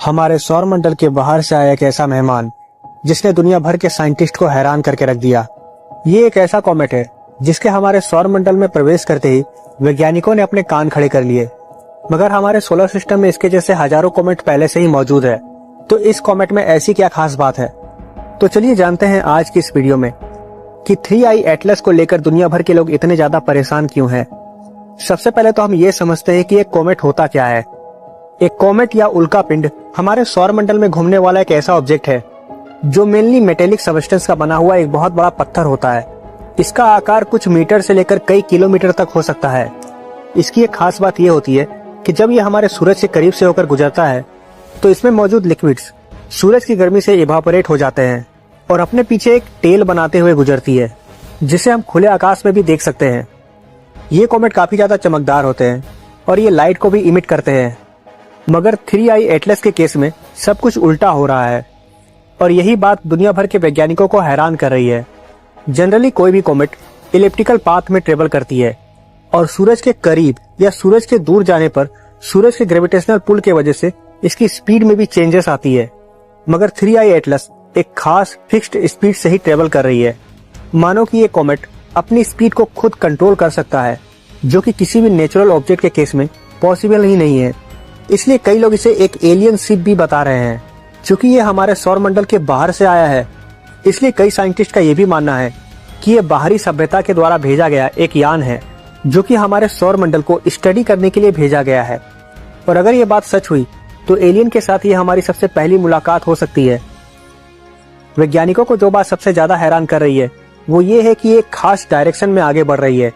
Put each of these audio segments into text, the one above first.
हमारे सौरमंडल के बाहर से आया एक ऐसा मेहमान जिसने दुनिया भर के साइंटिस्ट को हैरान करके रख दिया। ये एक ऐसा कॉमेट है जिसके हमारे सौरमंडल में प्रवेश करते ही वैज्ञानिकों ने अपने कान खड़े कर लिए। मगर हमारे सोलर सिस्टम में इसके जैसे हजारों कॉमेट पहले से ही मौजूद है, तो इस कॉमेट में ऐसी क्या खास बात है। तो चलिए जानते हैं आज की इस वीडियो में कि 3i एटलस को लेकर दुनिया भर के लोग इतने ज्यादा परेशान क्यों हैं। सबसे पहले तो हम ये समझते हैं कि एक कॉमेट होता क्या है। एक कॉमेट या उल्का पिंड हमारे सौरमंडल में घूमने वाला एक ऐसा ऑब्जेक्ट है जो मेनली मेटेलिक सब्सटेंस का बना हुआ एक बहुत बड़ा पत्थर होता है। इसका आकार कुछ मीटर से लेकर कई किलोमीटर तक हो सकता है। इसकी एक खास बात यह होती है कि जब यह हमारे सूरज के करीब से होकर गुजरता है तो इसमें मौजूद लिक्विड्स सूरज की गर्मी से इवापोरेट हो जाते हैं और अपने पीछे एक टेल बनाते हुए गुजरती है, जिसे हम खुले आकाश में भी देख सकते हैं। ये कॉमेट काफी ज्यादा चमकदार होते हैं और ये लाइट को भी इमिट करते हैं। मगर 3i एटलस के केस में सब कुछ उल्टा हो रहा है और यही बात दुनिया भर के वैज्ञानिकों को हैरान कर रही है। जनरली कोई भी कॉमेट इलिप्टिकल पाथ में ट्रेवल करती है और सूरज के करीब या सूरज के दूर जाने पर सूरज के ग्रेविटेशनल पुल के वजह से इसकी स्पीड में भी चेंजेस आती है। मगर 3i एटलस एक खास फिक्स्ड स्पीड से ही ट्रेवल कर रही है। मानो कि ये कॉमेट अपनी स्पीड को खुद कंट्रोल कर सकता है, जो कि किसी भी नेचुरल ऑब्जेक्ट के केस में पॉसिबल ही नहीं है। इसलिए कई लोग इसे एक एलियन शिप भी बता रहे हैं। चूंकि ये हमारे सौरमंडल के बाहर से आया है, इसलिए कई साइंटिस्ट का ये भी मानना है कि ये बाहरी सभ्यता के द्वारा भेजा गया एक यान है, जो कि हमारे सौरमंडल को स्टडी करने के लिए भेजा गया है। और अगर ये बात सच हुई तो एलियन के साथ ये हमारी सबसे पहली मुलाकात हो सकती है। वैज्ञानिकों को जो बात सबसे ज्यादा हैरान कर रही है वो ये है कि ये एक खास डायरेक्शन में आगे बढ़ रही है।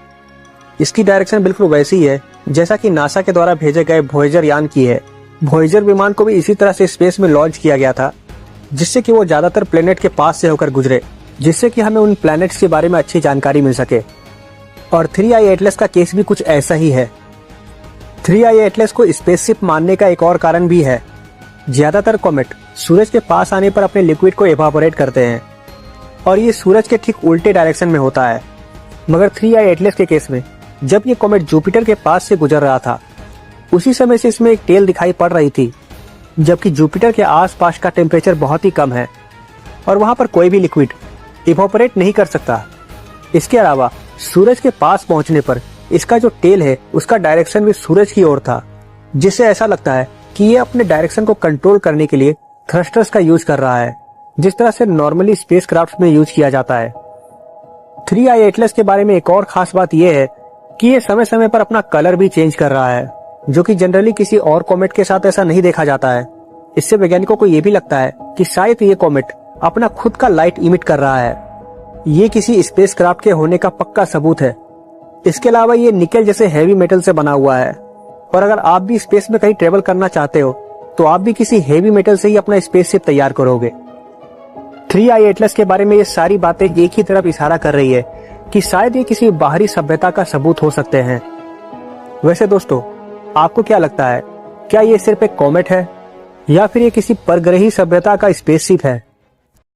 इसकी डायरेक्शन बिल्कुल वैसी है जैसा कि नासा के द्वारा भेजे गए वोयेजर यान की है। वोयेजर विमान को भी इसी तरह से स्पेस में लॉन्च किया गया था, जिससे कि वो ज्यादातर प्लेनेट के पास से होकर गुजरे, जिससे कि हमें उन प्लैनेट्स के बारे में अच्छी जानकारी मिल सके। और 3i एटलस का केस भी कुछ ऐसा ही है। 3i एटलस को स्पेसशिप मानने का एक और कारण भी है। ज्यादातर कॉमेट सूरज के पास आने पर अपने लिक्विड को इवापोरेट करते हैं और ये सूरज के ठीक उल्टे डायरेक्शन में होता है। मगर 3i एटलस के केस में जब ये कॉमेट जुपिटर के पास से गुजर रहा था, उसी समय से इसमें एक टेल दिखाई पड़ रही थी, जबकि जुपिटर के आसपास का टेम्परेचर बहुत ही कम है और वहां पर कोई भी लिक्विड इवापोरेट नहीं कर सकता। इसके अलावा सूरज के पास पहुंचने पर इसका जो टेल है उसका डायरेक्शन भी सूरज की ओर था, जिससे ऐसा लगता है कि ये अपने डायरेक्शन को कंट्रोल करने के लिए थ्रस्टर्स का यूज कर रहा है, जिस तरह से नॉर्मली स्पेसक्राफ्ट में यूज किया जाता है। 3i एटलस के बारे में एक और खास बात यह है कि ये समय समय पर अपना कलर भी चेंज कर रहा है, जो कि जनरली किसी और कॉमेट के साथ ऐसा नहीं देखा जाता है। इससे वैज्ञानिकों को यह भी लगता है कि शायद ये कॉमेट अपना खुद का लाइट इमिट कर रहा है। ये किसी स्पेसक्राफ्ट के होने का पक्का सबूत है। इसके अलावा ये निकेल जैसे हैवी मेटल से बना हुआ है और अगर आप भी स्पेस में कहीं ट्रेवल करना चाहते हो तो आप भी किसी हैवी मेटल से ही अपना स्पेसशिप तैयार करोगे। 3i एटलस के बारे में ये सारी बातें एक ही तरफ इशारा कर रही है कि शायद ये किसी बाहरी सभ्यता का सबूत हो सकते हैं। वैसे दोस्तों, आपको क्या लगता है, क्या ये सिर्फ एक कॉमेट है या फिर ये किसी परग्रही सभ्यता का स्पेसशिप है?